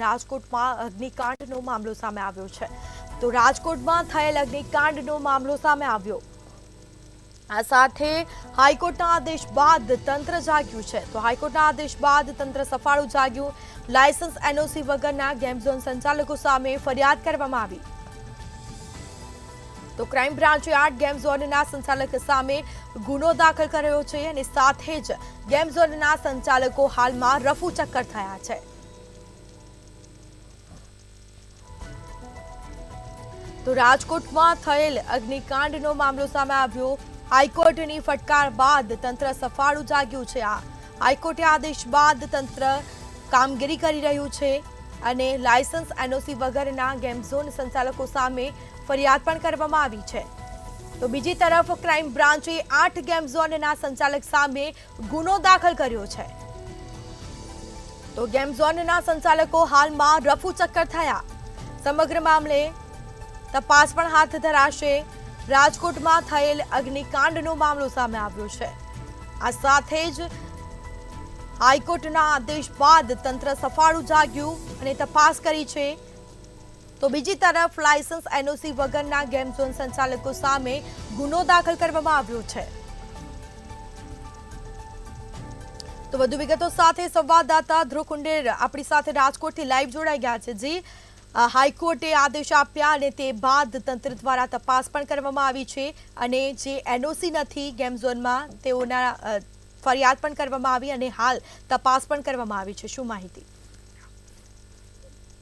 રાજકોટમાં અગ્નિકાંડનો મામલો સામે આવ્યો છે। તો રાજકોટમાં થયેલ અગ્નિકાંડનો મામલો સામે આવ્યો। આ સાથે હાઈકોર્ટના આદેશ બાદ તંત્ર જાગ્યું છે। તો હાઈકોર્ટના આદેશ બાદ તંત્ર સફાળું જાગ્યું। લાયસન્સ એનઓસી વગરના ગેમ ઝોન સંચાલકો સામે ફરિયાદ કરવામાં આવી। તો ક્રાઇમ બ્રાન્ચે 8 ગેમ ઝોનના સંચાલક સામે ગુનો દાખલ કર્યો છે અને સાથે જ ગેમ ઝોનના સંચાલકો હાલમાં રફુચક્કર થયા છે। તો રાજકોટમાં થયેલ અગ્નિકાંડનો મામલો સામે આવ્યો। હાઈકોર્ટની ફટકાર બાદ તંત્ર સફાળું જાગ્યું છે। આ હાઈકોર્ટે આદેશ બાદ તંત્ર કામગીરી કરી રહ્યું છે અને લાયસન્સ એનઓસી વગરના ગેમ ઝોન સંચાલકો સામે ફરિયાદ પણ કરવામાં આવી છે। તો બીજી તરફ ક્રાઇમ બ્રાન્ચે 8 ગેમ ઝોનના સંચાલક સામે ગુનો દાખલ કર્યો છે। તો ગેમ ઝોનના સંચાલકો હાલમાં રફુચક્કર થયા। સમગ્ર મામલે તપાસ પણ હાથ ધરાશે। રાજકોટમાં થયેલ અગ્નિકાંડનો મામલો સામે આવ્યો છે। આ સાથે જ હાઈકોર્ટના આદેશ બાદ તંત્ર સફાળું જાગ્યું અને તપાસ કરી છે। તો બીજી તરફ લાયસન્સ એનઓસી વગરના ગેમ ઝોન સંચાલકો સામે ગુનો દાખલ કરવામાં આવ્યો છે। તો વધુ વિગતો સાથે સંવાદદાતા ધ્રુવ કુંડેર આપણી સાથે રાજકોટથી લાઈવ જોડાઈ ગયા છે। જી, હાઈકોર્ટે આદેશ આપ્યા અને તે બાદ તંત્ર દ્વારા તપાસ પણ કરવામાં આવી છે અને જે એનઓસી નથી ગેમ ઝોનમાં તેઓના ફરિયાદ પણ કરવામાં આવી અને હાલ તપાસ પણ કરવામાં આવી છે। શું માહિતી?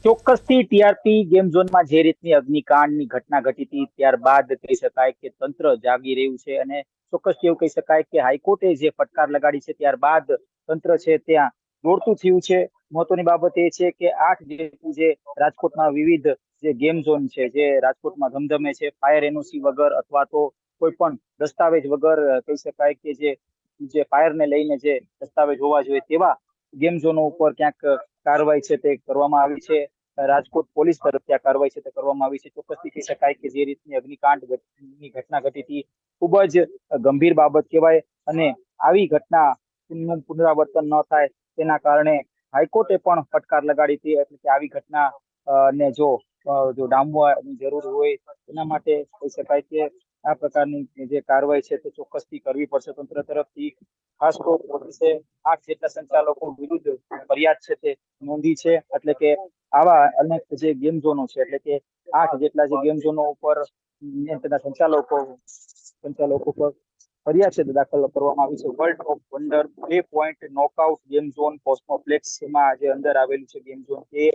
ચોક્કસથી ટીઆરપી ગેમ ઝોનમાં જે રીતની અગ્નિકાંડની ઘટના ઘટી હતી ત્યારબાદ કહી શકાય કે તંત્ર જાગી રહ્યું છે અને ચોક્કસથી એવું કહી શકાય કે હાઈકોર્ટે જે ફટકાર લગાડી છે ત્યારબાદ તંત્ર છે ત્યાં દોડતું થયું છે। મહત્વની બાબત એ છે કે 8 જેટલું જે રાજકોટમાં વિવિધ જે ગેમ ઝોન છે જે રાજકોટમાં ધમધમે છે ફાયર એનઓસી વગર અથવા તો કોઈ પણ દસ્તાવેજ વગર કહી શકાય કે જે ફાયરને લઈને જે દસ્તાવેજ હોવા જોઈએ તેવા ગેમ ઝોનો ઉપર ક્યાંક કાર્યવાહી છે તે કરવામાં આવી છે। રાજકોટ પોલીસ તરફથી આ કાર્યવાહી છે તે કરવામાં આવી છે। ચોક્કસથી કહી શકાય કે જે રીતની અગ્નિકાંડની ઘટના ઘટી હતી ખૂબ જ ગંભીર બાબત કહેવાય અને આવી ઘટનાનું પુનરાવર્તન ન થાય તેના કારણે હાઈકોર્ટે પણ ફટકાર લગાડી હતી। એટલે કે આવી ઘટના ને જો ડામવાની જરૂર હોય એના માટે કહી શકાય કે આ પ્રકારની જે કાર્યવાહી છે તે ચોક્કસથી કરવી પડશે તંત્ર તરફથી। ખાસ તો પોલીસે 8 જેટલા સંચાલકો વિરુદ્ધ ફરિયાદ છે તે નોંધી છે। એટલે કે આવા અનેક જે ગેમ ઝોનો છે એટલે કે 8 જેટલા જે ગેમ ઝોનો ઉપર તેના સંચાલકો પર ફરિયાદ છે દાખલ કરવામાં આવી છે। World of wonder 3 point knockout game zone કોસ્મોપ્લેક્સમાં જે અંદર આવેલું છે ગેમ ઝોન એ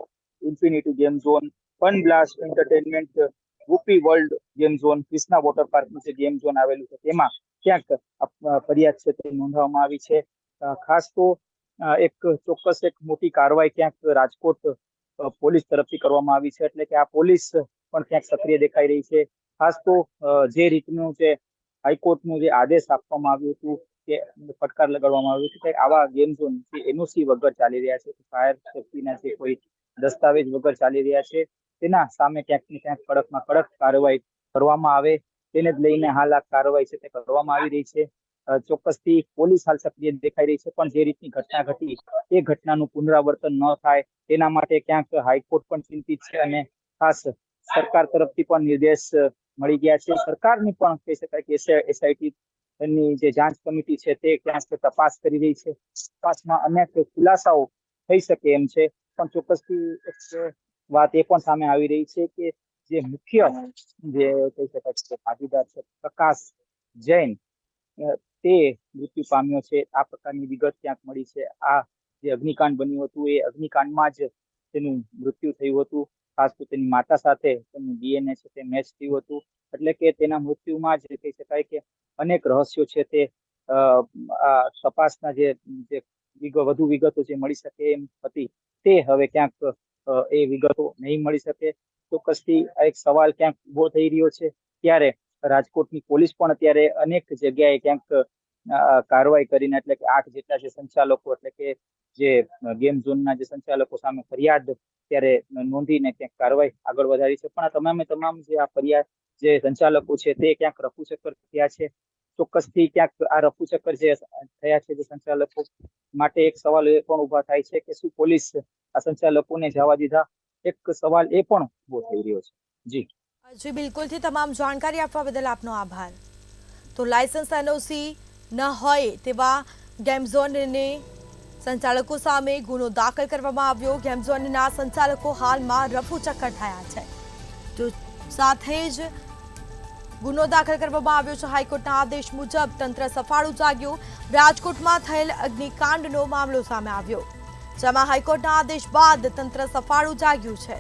infinity game zone fun blast entertainment ગુપી world game zone Krishna water પાર્કનું જે ગેમ ઝોન આવેલું છે તેમાં ક્યાંક ફરિયાદ છે તે નોંધવામાં આવી છે। ખાસ તો એક ચોક્કસ એક મોટી કાર્યવાહી ક્યાંક રાજકોટ પોલીસ તરફથી કરવામાં આવી છે। એટલે કે આ પોલીસ પણ ક્યાંક સક્રિય દેખાઈ રહી છે। ખાસ તો જે રીતનું જે હાઈકોર્ટનું જે આદેશ આપવામાં આવ્યું હતું કે ફટકાર લગાડવામાં આવ્યું હતું કે આવા ગેમ ઝોન એનઓસી વગર ચાલી રહ્યા છે ફાયર સેફટીના જે કોઈ દસ્તાવેજ વગર ચાલી રહ્યા છે તેના સામે ક્યાંક ને ક્યાંક કડકમાં કડક કાર્યવાહી કરવામાં આવે તેને જ લઈને હાલ આ કાર્યવાહી છે તે કરવામાં આવી રહી છે। ચોક્કસથી પોલીસ હાલ સક્રિય દેખાઈ રહી છે પણ જે રીતની ઘટના ઘટી એ ઘટનાનું પુનરાવર્તન ન થાય તેના માટે ક્યાંક હાઈકોર્ટ પણ ચિંતિત છે અને ખાસ સરકાર તરફથી પણ નિર્દેશ મળી ગયા છે। સરકારની પણ કહી શકાય કે એસઆઈટી ની જે જાંચ કમિટી છે તે ક્યાંક તપાસ કરી રહી છે। તપાસમાં અનેક ખુલાસાઓ થઈ શકે એમ છે પણ ચોક્કસથી એક વાત એ પણ સામે આવી રહી છે કે જે મુખ્ય જે કહી શકાય કે ભાગીદાર છે પ્રકાશ જૈન તે મૃત્યુ પામ્યો છે। આ પ્રકારની વિગત ક્યાંક મળી છે। આ જે અગ્નિકાંડ બન્યું હતું એ અગ્નિકાંડમાં જ તેનું મૃત્યુ થયું હતું। ખાસ તો તેની માતા સાથે તેનું ડીએનએ છે તે મેચ થયું હતું। એટલે કે તેના મૃત્યુમાં જ કહી શકાય કે અનેક રહસ્યો છે તે તપાસના જે વધુ વિગતો જે મળી શકે એમ હતી તે હવે ક્યાંક એ વિગતો નહીં મળી શકે। ચોક્કસથી આ એક સવાલ ક્યાંક ઉભો થઈ રહ્યો છે ત્યારે રાજકોટની પોલીસ પણ અત્યારે અનેક જગ્યાએ ક્યાંક કાર્યવાહી કરીને એટલે કે 8 જેટલા જે સંચાલકો એટલે કે જે ગેમ ઝોનના જે સંચાલકો સામે ફરિયાદ ત્યારે નોંધીને ક્યાંક કાર્યવાહી આગળ વધારી છે। પણ આ તમામ જે આ ફરિયાદ જે સંચાલકો છે તે ક્યાંક રફુચક્કર થયા છે। ચોક્કસથી ક્યાંક આ રફુચક્કર જે થયા છે જે સંચાલકો માટે એક સવાલ એ પણ ઉભા થાય છે કે શું પોલીસ આ સંચાલકોને જવા દીધા? એક સવાલ એ પણ ઉભો થઈ રહ્યો છે. જી જી બિલકુલથી તમામ જાણકારી આપવા બદલ આપનો આભાર. તો લાયસન્સ એનઓસી ન હોય તેવા ગેમ ઝોનને સંચાલકો સામે ગુનો દાખલ કરવામાં આવ્યો. ગેમ ઝોનના સંચાલકો હાલમાં રફુચક્કર થયા છે. તો સાથે જ ગુનો દાખલ કરવામાં આવ્યો છે. હાઈકોર્ટના આદેશ મુજબ તંત્ર સફાળું જાગ્યું. રાજકોટમાં થયેલ અગ્નિકાંડનો મામલો સામે આવ્યો, જેમાં હાઈકોર્ટના આદેશ બાદ તંત્ર સફાળું જાગ્યું છે.